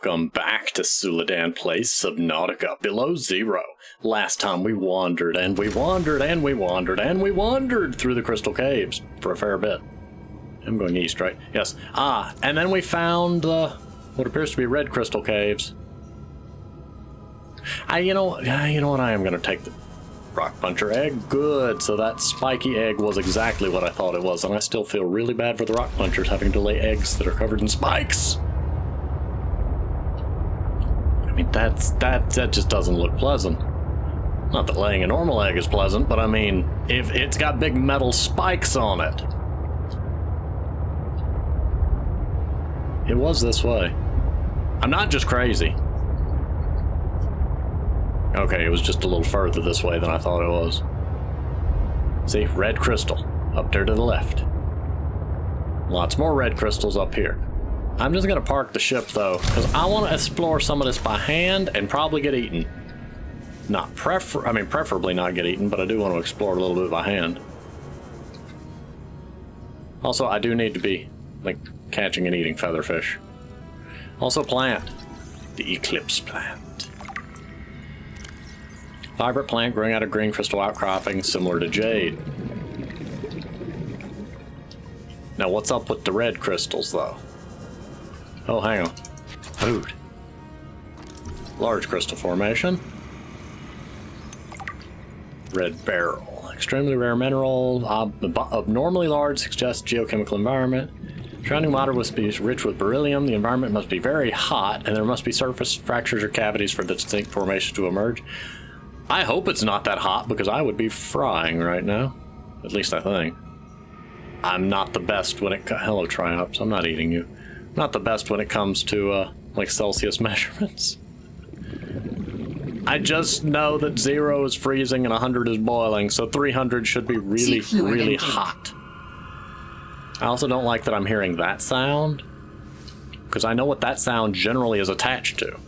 Welcome back to Suladan Place, Subnautica, below zero. Last time we wandered, and we wandered, and we wandered, and we wandered through the crystal caves for a fair bit. I'm going east, right? Yes. And then we found what appears to be red crystal caves. You know what? I am going to take the rock puncher egg. Good. So that spiky egg was exactly what I thought it was, and I still feel really bad for the rock punchers having to lay eggs that are covered in spikes. I mean, that just doesn't look pleasant. Not that laying a normal egg is pleasant, but I mean, if it's got big metal spikes on it. It was this way. I'm not just crazy. Okay, it was just a little further this way than I thought it was. See, red crystal up there to the left. Lots more red crystals up here. I'm just gonna park the ship though, because I want to explore some of this by hand and probably get eaten. Preferably not get eaten, but I do want to explore a little bit by hand. Also, I do need to be, like, catching and eating featherfish. Also plant. The eclipse plant. Vibrant plant growing out of green crystal outcropping similar to jade. Now what's up with the red crystals though? Oh, hang on. Food. Large crystal formation. Red beryl. Extremely rare mineral. Abnormally large suggests geochemical environment. Surrounding water must be rich with beryllium. The environment must be very hot, and there must be surface fractures or cavities for the distinct formation to emerge. I hope it's not that hot, because I would be frying right now. At least I think. I'm not the best when it... Hello, Triops. I'm not eating you. Not the best when it comes to, like, Celsius measurements. I just know that 0 is freezing and 100 is boiling, so 300 should be really, really hot. I also don't like that I'm hearing that sound, because I know what that sound generally is attached to.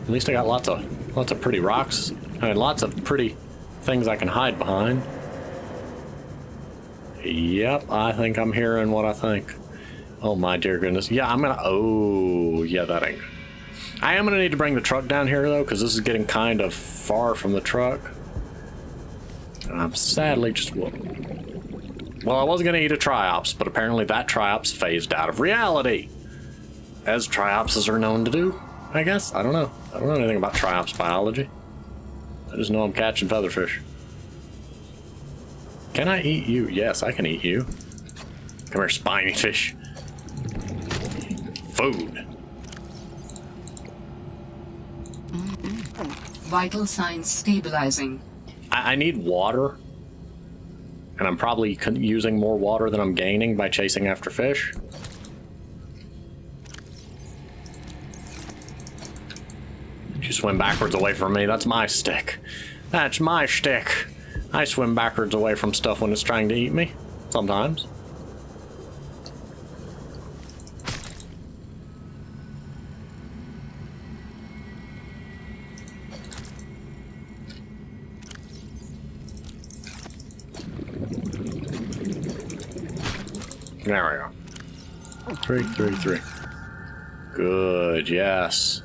At least I got lots of pretty rocks. I mean, lots of pretty things I can hide behind. Yep, I think I'm hearing what I think. Oh my dear goodness. Yeah, oh, yeah, that ain't good. I am gonna need to bring the truck down here though, because this is getting kind of far from the truck. And I'm sadly just... Well, I wasn't gonna eat a Triops, but apparently that Triops phased out of reality. As Triopses are known to do, I guess. I don't know. I don't know anything about Triops biology. I just know I'm catching featherfish. Can I eat you? Yes, I can eat you. Come here, spiny fish. Food. Vital signs stabilizing. I need water. And I'm probably using more water than I'm gaining by chasing after fish. You swim backwards away from me. That's my stick. That's my stick. I swim backwards away from stuff when it's trying to eat me. Sometimes. There we go. 3, 3, 3. Good, yes.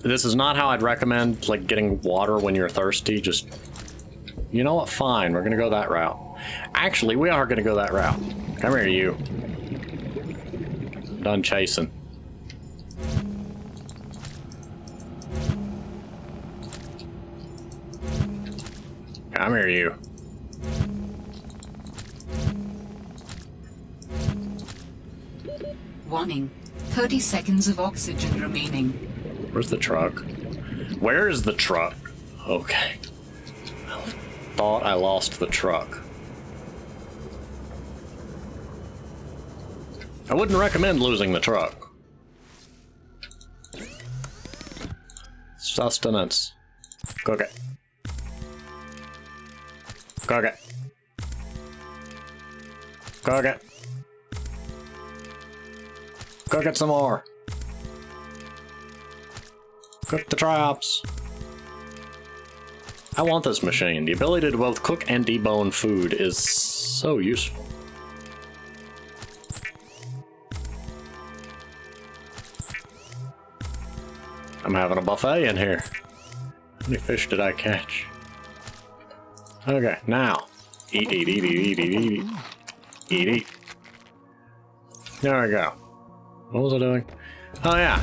This is not how I'd recommend, like, getting water when you're thirsty. Just, you know what? Fine, we're gonna go that route. Actually, we are gonna go that route. Come here, you. I'm done chasing. Come here, you. Warning. 30 seconds of oxygen remaining. Where's the truck? Where is the truck? Okay. I thought I lost the truck. I wouldn't recommend losing the truck. Sustenance. Cook it. Cook it. Cook it. Cook it some more. Cook the Triops. I want this machine. The ability to both cook and debone food is So useful. I'm having a buffet in here. How many fish did I catch? Okay, now. Eat, eat, eat, eat, eat, eat, eat, eat. Eat, eat. There we go. What was I doing? Oh, yeah.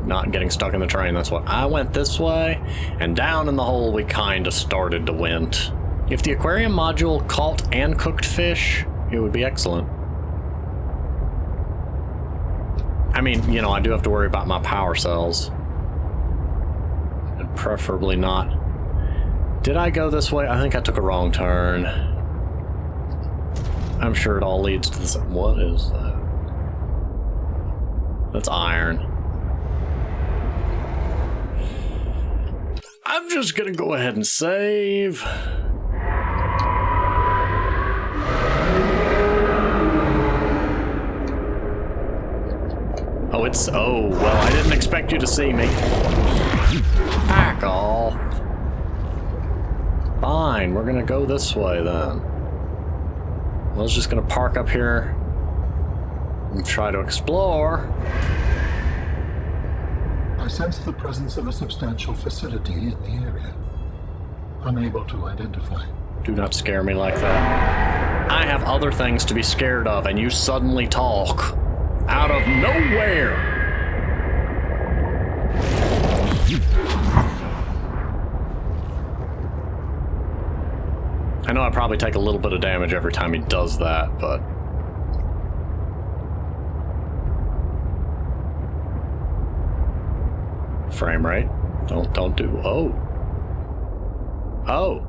Not getting stuck in the train, that's what. I went this way, and down in the hole we kind of started to went. If the aquarium module caught and cooked fish, it would be excellent. I mean, you know, I do have to worry about my power cells. And preferably not. Did I go this way? I think I took a wrong turn. I'm sure it all leads to this. What is that? That's iron. I'm just gonna go ahead and save. Oh, it's... Oh, well, I didn't expect you to see me. Back off. Fine, we're gonna go this way then. I was just gonna park up here and try to explore. I sense the presence of a substantial facility in the area. Unable to identify. Do not scare me like that. I have other things to be scared of, and you suddenly talk. Out of nowhere! I know I probably take a little bit of damage every time he does that, but... Frame rate. Don't do... Oh. Oh.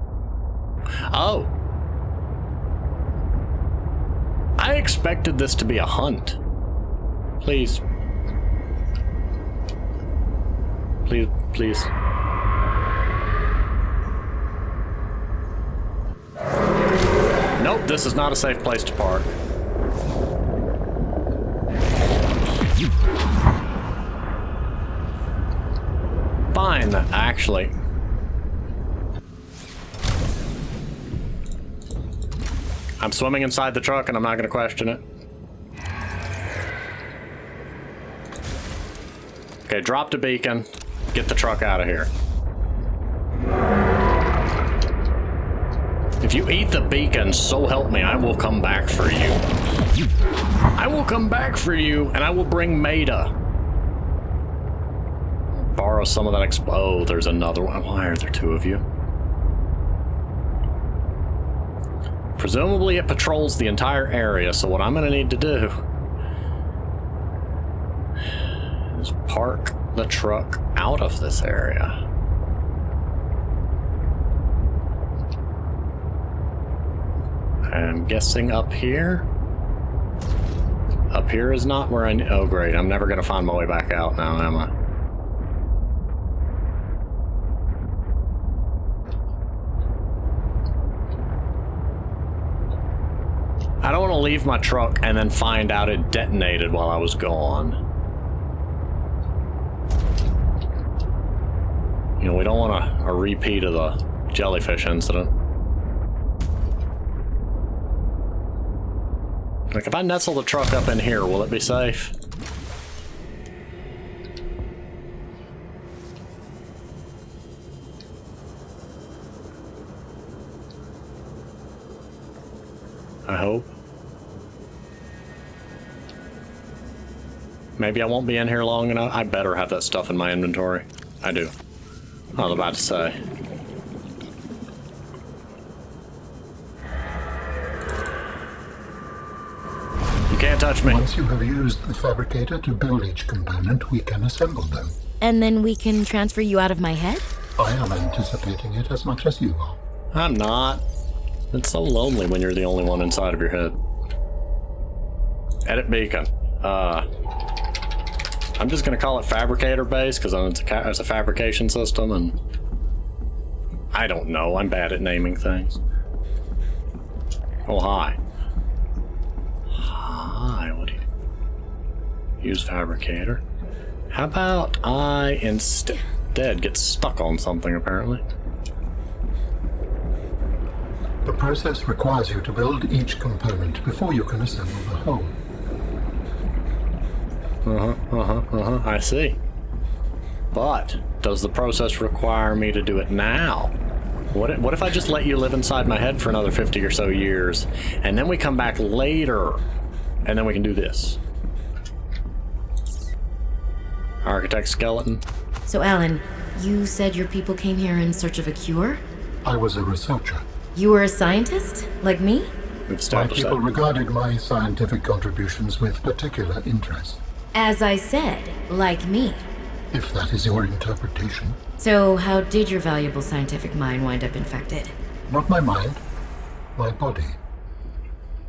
Oh. I expected this to be a hunt. Please. Please, please. Nope, this is not a safe place to park. Fine, actually. I'm swimming inside the truck and I'm not going to question it. Okay, drop the beacon. Get the truck out of here. If you eat the beacon, so help me, I will come back for you. I will come back for you, and I will bring Maida. Borrow some of that oh, there's another one. Why are there two of you? Presumably it patrols the entire area, so what I'm going to need to do is park the truck out of this area. I'm guessing up here? Up here is not where I... Oh, great. I'm never going to find my way back out now, am I? I don't want to leave my truck and then find out it detonated while I was gone. You know, we don't want a repeat of the jellyfish incident. Like, if I nestle the truck up in here, will it be safe? I hope. Maybe I won't be in here long enough. I better have that stuff in my inventory. I do. I was about to say. You can't touch me. Once you have used the fabricator to build each component, we can assemble them. And then we can transfer you out of my head? I am anticipating it as much as you are. I'm not. It's so lonely when you're the only one inside of your head. Edit beacon. I'm just gonna call it fabricator base because it's a fabrication system, and I don't know. I'm bad at naming things. Oh, hi. Hi, what do you... Use fabricator. How about I instead get stuck on something, apparently? The process requires you to build each component before you can assemble the whole. I see. But does the process require me to do it now? What if I just let you live inside my head for another 50 or so years, and then we come back later, and then we can do this? Architect skeleton. So, Alan, you said your people came here in search of a cure? I was a researcher. You were a scientist? Like me? We've My established people that. regarded my scientific contributions with particular interest, As I said, like me. if that is your interpretation. So, how did your valuable scientific mind wind up infected? Not my mind, my body.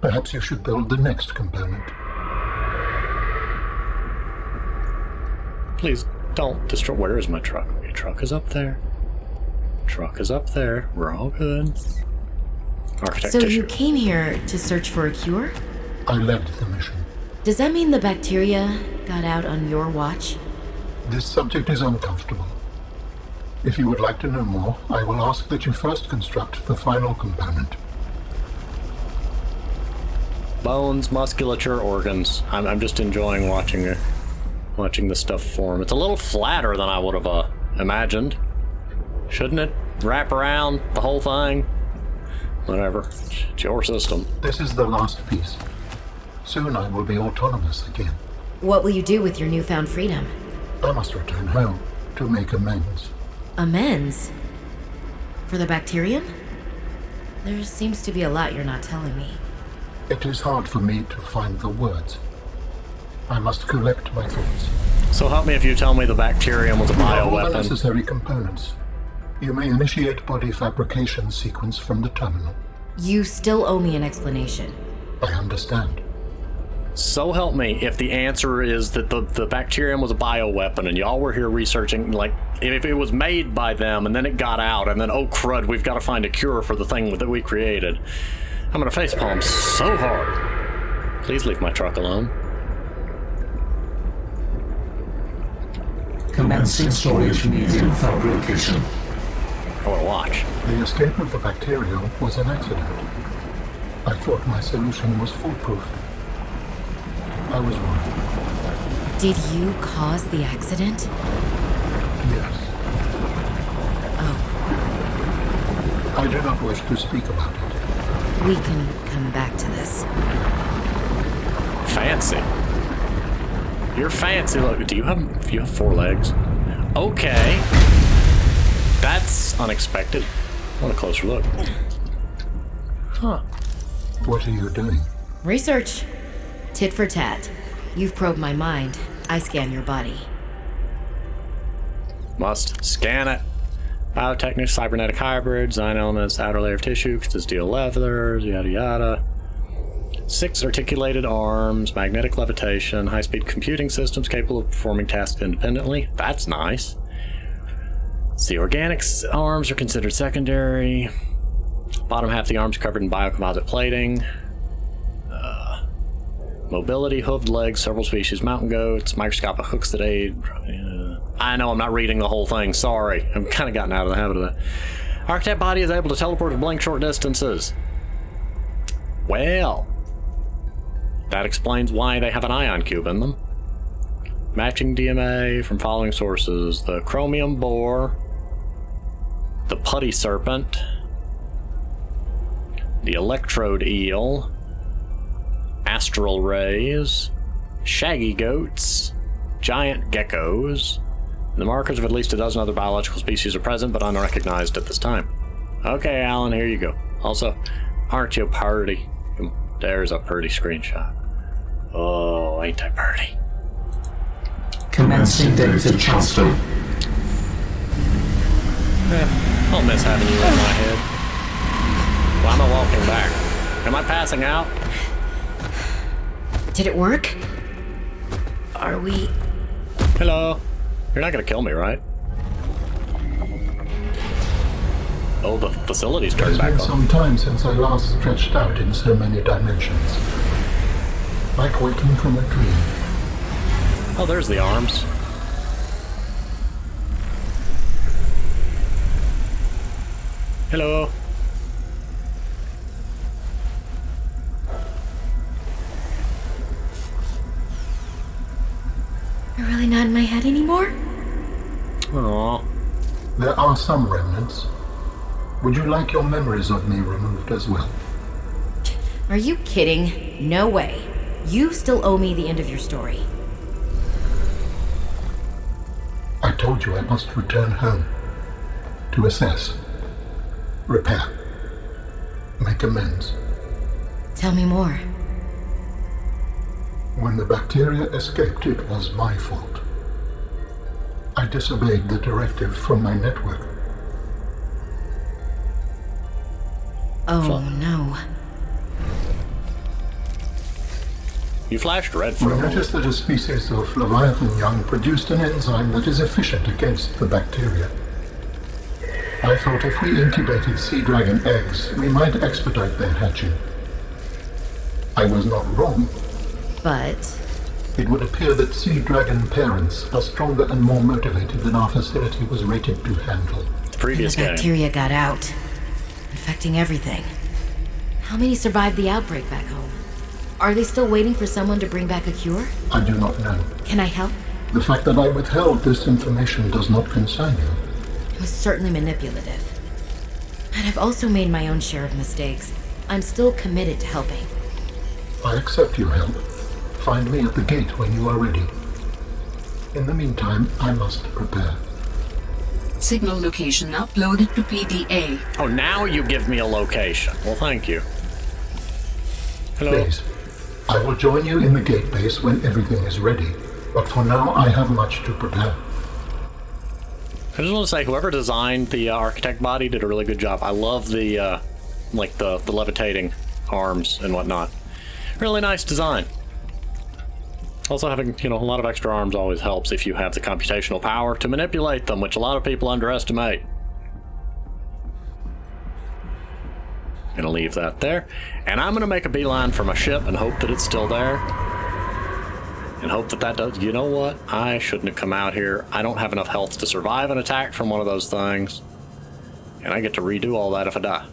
Perhaps you should build the next component. Please don't destroy. Where is my truck? Your truck is up there. Truck is up there. We're all good. Architect So tissue. you came here to search for a cure? I led the mission. Does that mean the bacteria got out on your watch? This subject is uncomfortable. If you would like to know more, I will ask that you first construct the final component. Bones, musculature, organs. I'm just enjoying watching the stuff form. It's a little flatter than I would have imagined. Shouldn't it wrap around the whole thing? Whatever. It's your system. This is the last piece. Soon I will be autonomous again. What will you do with your newfound freedom? I must return home to make amends. Amends? For the bacterium? There seems to be a lot you're not telling me. It is hard for me to find the words. I must collect my thoughts. So help me if you tell me the bacterium was a You have all the bioweapon. necessary components. You may initiate body fabrication sequence from the terminal. You still owe me an explanation. I understand. So help me if the answer is that the bacterium was a bioweapon and y'all were here researching, like, if it was made by them and then it got out and then, oh crud, we've got to find a cure for the thing that we created. I'm gonna facepalm so hard. Please leave my truck alone. Commencing storage medium fabrication. I wanna watch. The escape of the bacteria was an accident. I thought my solution was foolproof. I was wrong. Did you cause the accident? Yes. Oh, I do not wish to speak about it. we can come back to this. Fancy. You're fancy. Look, do you have 4 legs? Okay. That's unexpected. I want a closer look. Huh. What are you doing? Research. Tit for tat. You've probed my mind. I scan your body. Must scan it. Biotechnics, cybernetic hybrid, design elements, outer layer of tissue, steel leather, yada yada. 6 articulated arms, magnetic levitation, high-speed computing systems capable of performing tasks independently. That's nice. The organics arms are considered secondary. Bottom half of the arms covered in biocomposite plating. Mobility, hooved legs, several species, mountain goats, microscopic hooks that aid. I know I'm not reading the whole thing, sorry. I've kind of gotten out of the habit of that. Architect body is able to teleport to blank short distances. Well, that explains why they have an ion cube in them. Matching DMA from following sources: the chromium boar, the putty serpent, the electrode eel, astral rays, shaggy goats, giant geckos. The markers of at least a dozen other biological species are present, but unrecognized at this time. Okay, Alan, here you go. Also, aren't you pretty? There's a pretty screenshot. Oh, ain't I pretty? Commencing data transfer. I'll miss having you in my head. Why am I walking back? Am I passing out? Did it work? Are we... Hello. You're not gonna kill me, right? Oh, the facility's It turned has back been on. some time since I last stretched out in so many dimensions. Like waking from a dream. Oh, there's the arms. Hello. really not in my head anymore? Aww. There are some remnants. Would you like your memories of me removed as well? Are you kidding? No way. You still owe me the end of your story. I told you I must return home. To assess. Repair. Make amends. Tell me more. When the bacteria escaped, it was my fault. I disobeyed the directive from my network. Oh no. You flashed red for We a moment. noticed that a species of leviathan young produced an enzyme that is efficient against the bacteria. I thought if we incubated sea dragon eggs, we might expedite their hatching. I was not wrong. But It would appear that sea dragon parents are stronger and more motivated than our facility was rated to handle. Previous the game. bacteria got out, infecting everything. How many survived the outbreak back home? Are they still waiting for someone to bring back a cure? I do not know. Can I help? The fact that I withheld this information does not concern you. It was certainly manipulative. But I've also made my own share of mistakes. I'm still committed to helping. I accept your help. Find me at the gate when you are ready. In the meantime, I must prepare. Signal location uploaded to PDA. Oh, now you give me a location. Well, thank you. Hello. Please, I will join you in the gate base when everything is ready. But for now, I have much to prepare. I just want to say, whoever designed the architect body did a really good job. I love the, like the levitating arms and whatnot. Really nice design. Also having, you know, a lot of extra arms always helps if you have the computational power to manipulate them, which a lot of people underestimate. Gonna leave that there. And I'm gonna make a beeline for my ship and hope that it's still there. And hope that that does. You know what? I shouldn't have come out here. I don't have enough health to survive an attack from one of those things. And I get to redo all that if I die.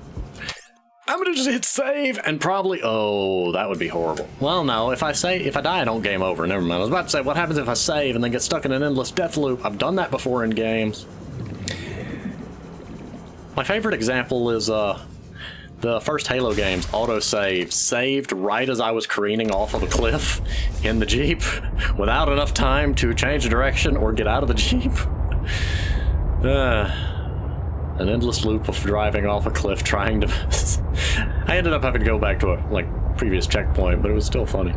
I'm gonna just hit save and probably, oh, that would be horrible. Well, no, if I die, I don't game over. Never mind. I was about to say, what happens if I save and then get stuck in an endless death loop? I've done that before in games. My favorite example is the first Halo games. Autosave saved right as I was careening off of a cliff in the Jeep without enough time to change direction or get out of the Jeep. An endless loop of driving off a cliff trying to... I ended up having to go back to a previous checkpoint, but it was still funny.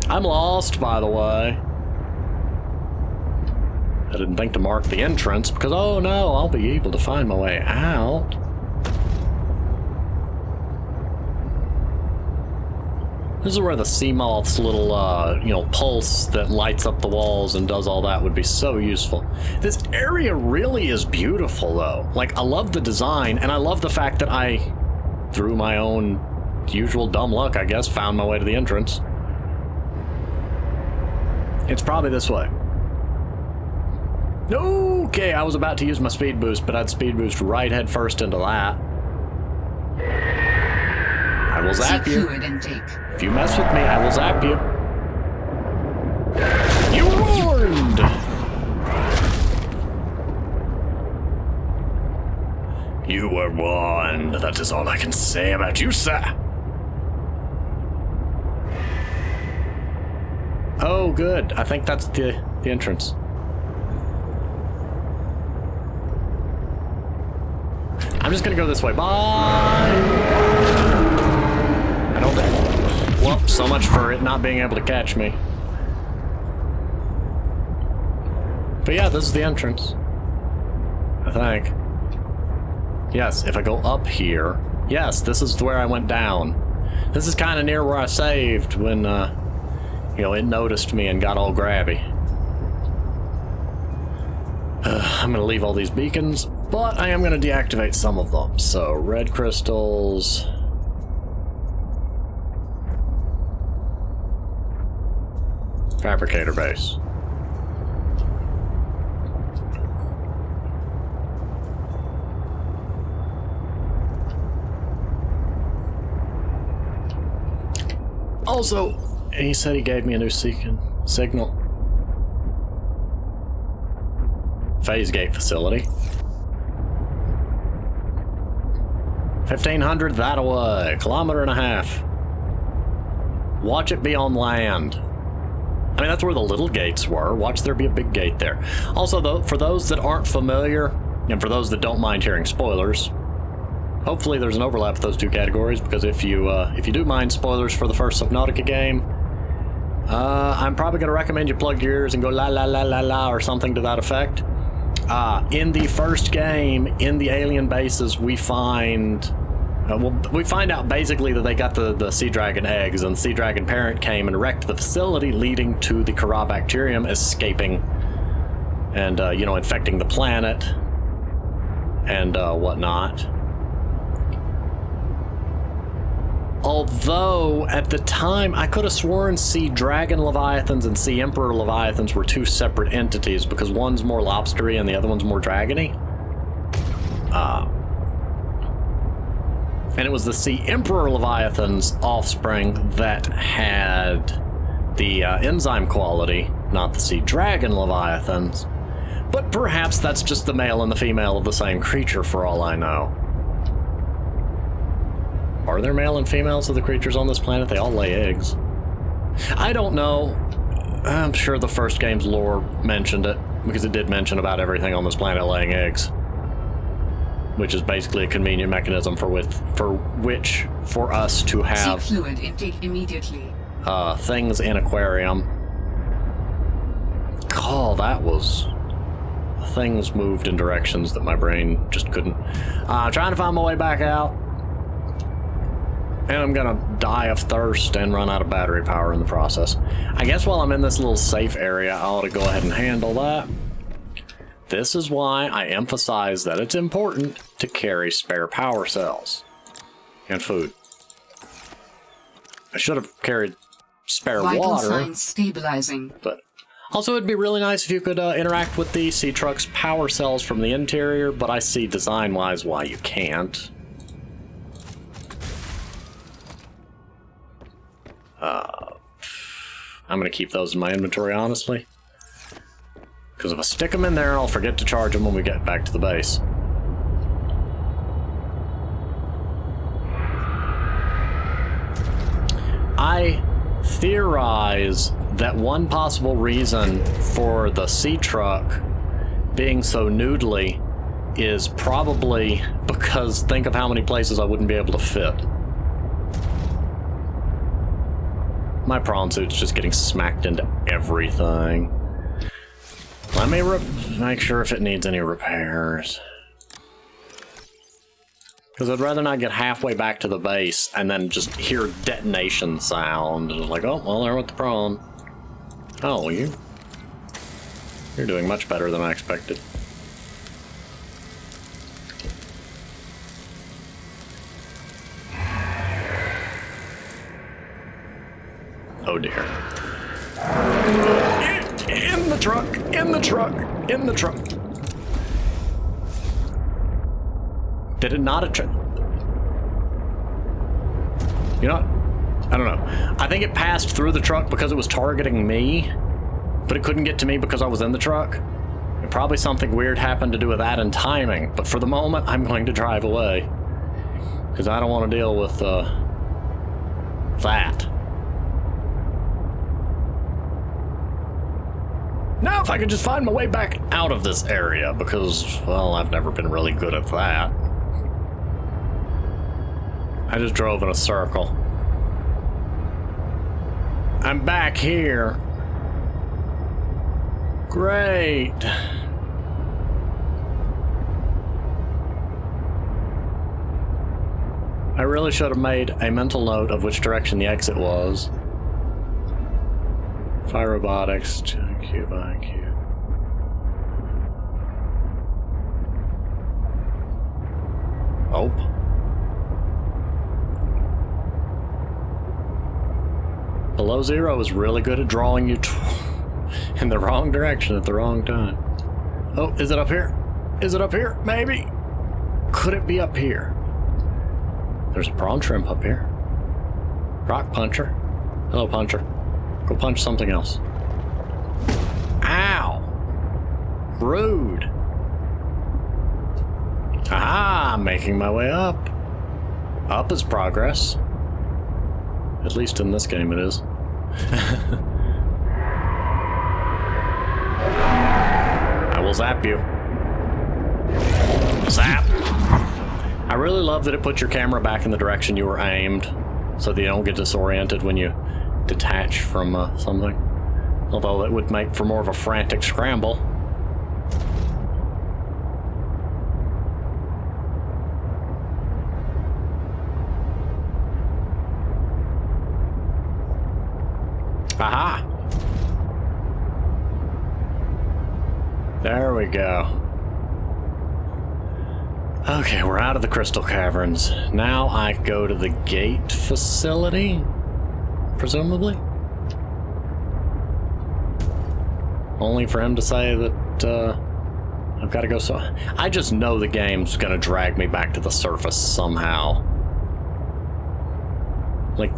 I'm lost, by the way. I didn't think to mark the entrance because, oh no, I'll be able to find my way out. This is where the sea moth's little, pulse that lights up the walls and does all that would be so useful. This area really is beautiful, though. Like, I love the design, and I love the fact that I, through my own usual dumb luck, I guess, found my way to the entrance. It's probably this way. Okay, I was about to use my speed boost, but I'd speed boost right head first into that. I will zap you. Fluid intake. If you mess with me, I will zap you. You warned! You were warned. That is all I can say about you, sir. Oh, good. I think that's the entrance. I'm just gonna go this way. Bye! I don't think... Well, so much for it not being able to catch me. But yeah, this is the entrance. I think. Yes, if I go up here... Yes, this is where I went down. This is kind of near where I saved when, it noticed me and got all grabby. I'm gonna leave all these beacons, but I am gonna deactivate some of them. So, red crystals... Fabricator base. Also, he said he gave me a new signal. phase gate facility. 1,500 that away. Kilometer and a half. Watch it be on land. I mean, that's where the little gates were. Watch there be a big gate there. Also, though, for those that aren't familiar, and for those that don't mind hearing spoilers, hopefully there's an overlap with those two categories, because if you do mind spoilers for the first Subnautica game, I'm probably going to recommend you plug your ears and go la la la la la or something to that effect. In the first game, in the alien bases, we find out basically that they got the sea dragon eggs, and the sea dragon parent came and wrecked the facility, leading to the Corabacterium escaping and, infecting the planet and whatnot. Although, at the time, I could have sworn Sea Dragon Leviathans and Sea Emperor Leviathans were two separate entities, because one's more lobstery and the other one's more dragony. And it was the Sea Emperor Leviathan's offspring that had the enzyme quality, not the Sea Dragon Leviathans. But perhaps that's just the male and the female of the same creature, for all I know. Are there male and females of the creatures on this planet? They all lay eggs. I don't know. I'm sure the first game's lore mentioned it, because it did mention about everything on this planet laying eggs, which is basically a convenient mechanism for us to have Seek fluid intake immediately. Things in aquarium. Oh, that was... Things moved in directions that my brain just couldn't. Trying to find my way back out. And I'm gonna die of thirst and run out of battery power in the process. I guess while I'm in this little safe area, I ought to go ahead and handle that. This is why I emphasize that it's important to carry spare power cells and food. I should have carried spare Vital water. signs stabilizing. But also, it'd be really nice if you could interact with the Sea Truck's power cells from the interior, but I see design-wise why you can't. I'm going to keep those in my inventory, honestly. Because if I stick them in there, I'll forget to charge them when we get back to the base. I theorize that one possible reason for the Sea Truck being so noodly is probably because think of how many places I wouldn't be able to fit. My prawn suit's just getting smacked into everything. Let me make sure if it needs any repairs. Because I'd rather not get halfway back to the base and then just hear detonation sound. And like, oh, well, there went the prawn. Oh, you're doing much better than I expected. Oh dear. In the truck! In the truck! In the truck! Did it not attract? You know what? I don't know. I think it passed through the truck because it was targeting me, but it couldn't get to me because I was in the truck. And probably something weird happened to do with that and timing, but for the moment, I'm going to drive away. Because I don't want to deal with, that. Now, if I could just find my way back out of this area, because, well, I've never been really good at that. I just drove in a circle. I'm back here. Great. I really should have made a mental note of which direction the exit was. Fire robotics, cube IQ. Oh. Below Zero is really good at drawing you in the wrong direction at the wrong time. Oh, is it up here? Is it up here? Maybe. Could it be up here? There's a prawn shrimp up here. Rock puncher. Hello, puncher. Go punch something else. Ow! Rude. Aha! I'm making my way up. Up is progress. At least in this game it is. I will zap you. Zap! I really love that it puts your camera back in the direction you were aimed, so that you don't get disoriented when you detach from something. Although that would make for more of a frantic scramble. Aha! There we go. Okay, we're out of the crystal caverns. Now I go to the gate facility, presumably. Only for him to say that I've got to go. So I just know the game's gonna drag me back to the surface somehow. Like,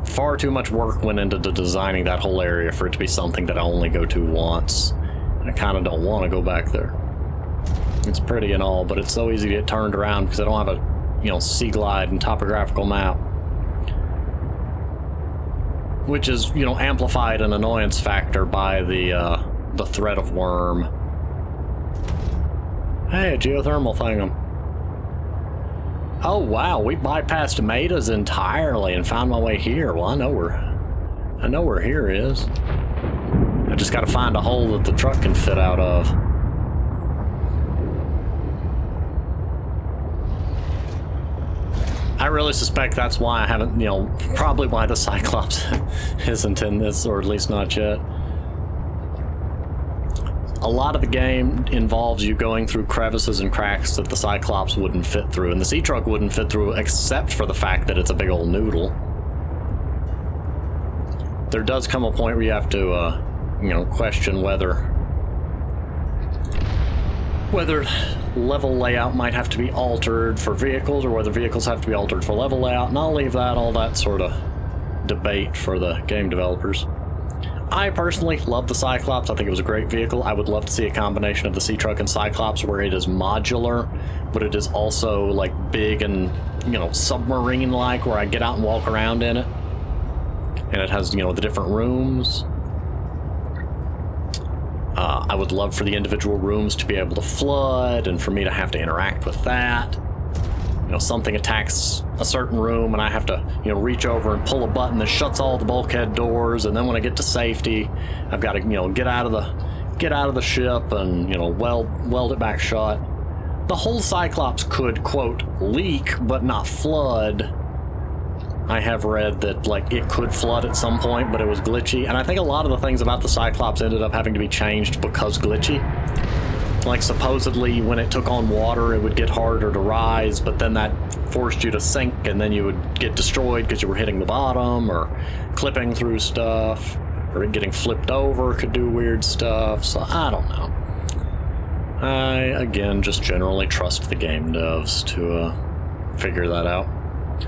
far too much work went into designing that whole area for it to be something that I only go to once. I kind of don't want to go back there. It's pretty and all, but it's so easy to get turned around because I don't have a, you know, sea glide and topographical map. Which is, you know, amplified an annoyance factor by the threat of worm. Hey, a geothermal thing'em. Oh wow, we bypassed Metas entirely and found my way here. Well, I know where here is. I just gotta find a hole that the truck can fit out of. I really suspect that's why I haven't, you know, probably why the Cyclops isn't in this, or at least not yet. A lot of the game involves you going through crevices and cracks that the Cyclops wouldn't fit through, and the sea truck wouldn't fit through except for the fact that it's a big old noodle. There does come a point where you have to, you know, question whether level layout might have to be altered for vehicles, or whether vehicles have to be altered for level layout, and I'll leave all that sort of debate for the game developers. I personally love the Cyclops. I think it was a great vehicle. I would love to see a combination of the Sea Truck and Cyclops where it is modular, but it is also like big and, you know, submarine-like, where I get out and walk around in it. And it has, you know, the different rooms. I would love for the individual rooms to be able to flood and for me to have to interact with that. You know, something attacks a certain room and I have to, you know, reach over and pull a button that shuts all the bulkhead doors, and then when I get to safety, I've got to, you know, get out of the ship and, you know, weld it back shut. The whole Cyclops could, quote, leak but not flood. I have read that, like, it could flood at some point, but it was glitchy, and I think a lot of the things about the Cyclops ended up having to be changed because glitchy. Like, supposedly, when it took on water, it would get harder to rise, but then that forced you to sink, and then you would get destroyed because you were hitting the bottom, or clipping through stuff, or it getting flipped over could do weird stuff, so I don't know. I, again, just generally trust the game devs to figure that out.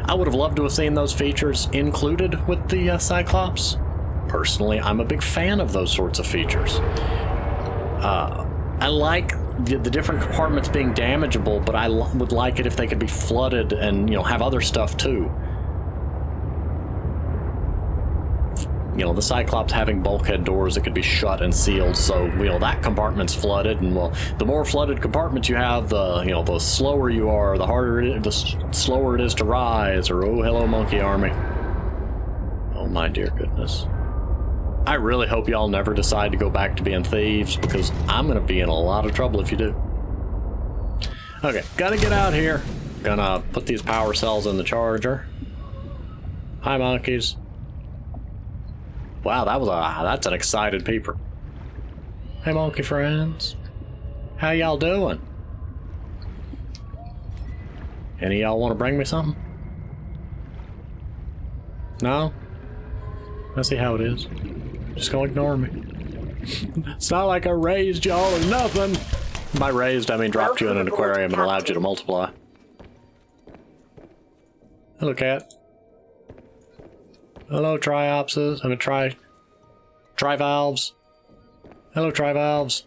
I would have loved to have seen those features included with the Cyclops. Personally, I'm a big fan of those sorts of features. I like the different compartments being damageable, but I would like it if they could be flooded and, you know, have other stuff too. You know, the Cyclops having bulkhead doors that could be shut and sealed, so, you know, that compartment's flooded, and, well, the more flooded compartments you have, the, you know, the slower you are, the slower it is to rise, or, oh, hello, monkey army. Oh, my dear goodness. I really hope y'all never decide to go back to being thieves, because I'm gonna be in a lot of trouble if you do. Okay, gotta get out here. Gonna put these power cells in the charger. Hi, monkeys. Wow, that's an excited peeper. Hey, monkey friends. How y'all doing? Any of y'all want to bring me something? No? I see how it is. Just gonna ignore me. It's not like I raised y'all or nothing. By raised, I mean dropped you in an aquarium and allowed you to multiply. Hello, cat. Hello, triopses. I mean, trivalves. Hello, trivalves.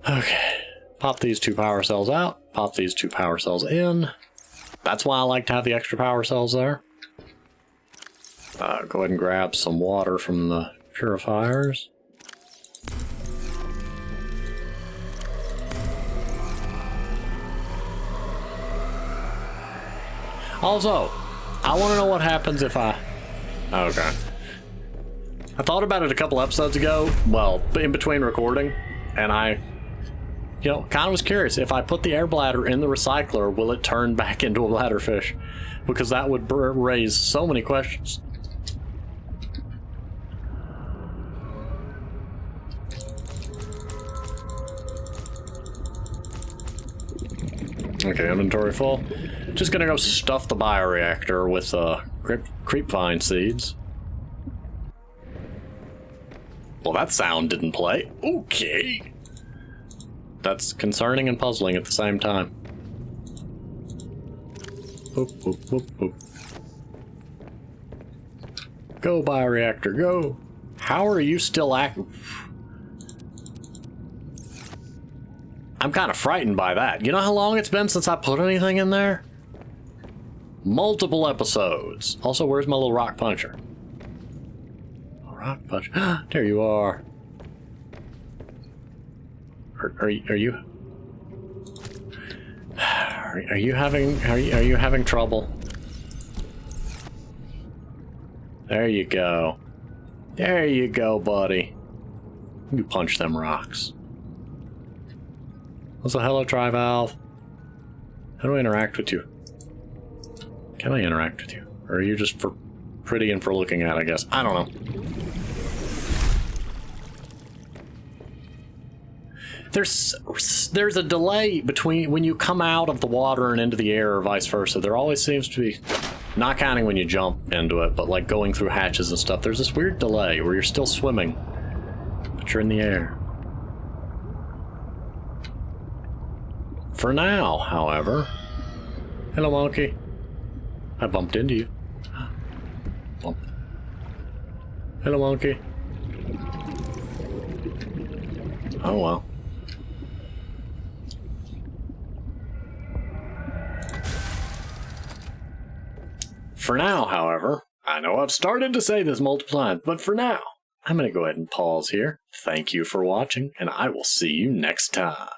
Okay. Pop these 2 power cells out. Pop these 2 power cells in. That's why I like to have the extra power cells there. Go ahead and grab some water from the purifiers. Also, I want to know what happens if I... Okay. I thought about it a couple episodes ago, well, in between recording, and I, kind of was curious. If I put the air bladder in the recycler, will it turn back into a bladderfish? Because that would raise so many questions. Okay, inventory full. Just gonna go stuff the bioreactor with creepvine seeds. Well, that sound didn't play. Okay. That's concerning and puzzling at the same time. Boop, boop, boop, boop. Go, bioreactor, go. How are you still active? I'm kind of frightened by that. You know how long it's been since I put anything in there? Multiple episodes. Also, where's my little rock puncher? Rock puncher. There you are. Are you having trouble? There you go. There you go, buddy. You punch them rocks. What's a hello tri-valve? How do I interact with you? Can I interact with you? Or are you just for pretty and for looking at, I guess? I don't know. There's a delay between when you come out of the water and into the air or vice versa. There always seems to be, not counting when you jump into it, but like going through hatches and stuff, there's this weird delay where you're still swimming, but you're in the air. For now, however... Hello, monkey. I bumped into you. Bump. Hello, monkey. Oh, well. For now, however, I know I've started to say this multiple times, but for now, I'm going to go ahead and pause here. Thank you for watching, and I will see you next time.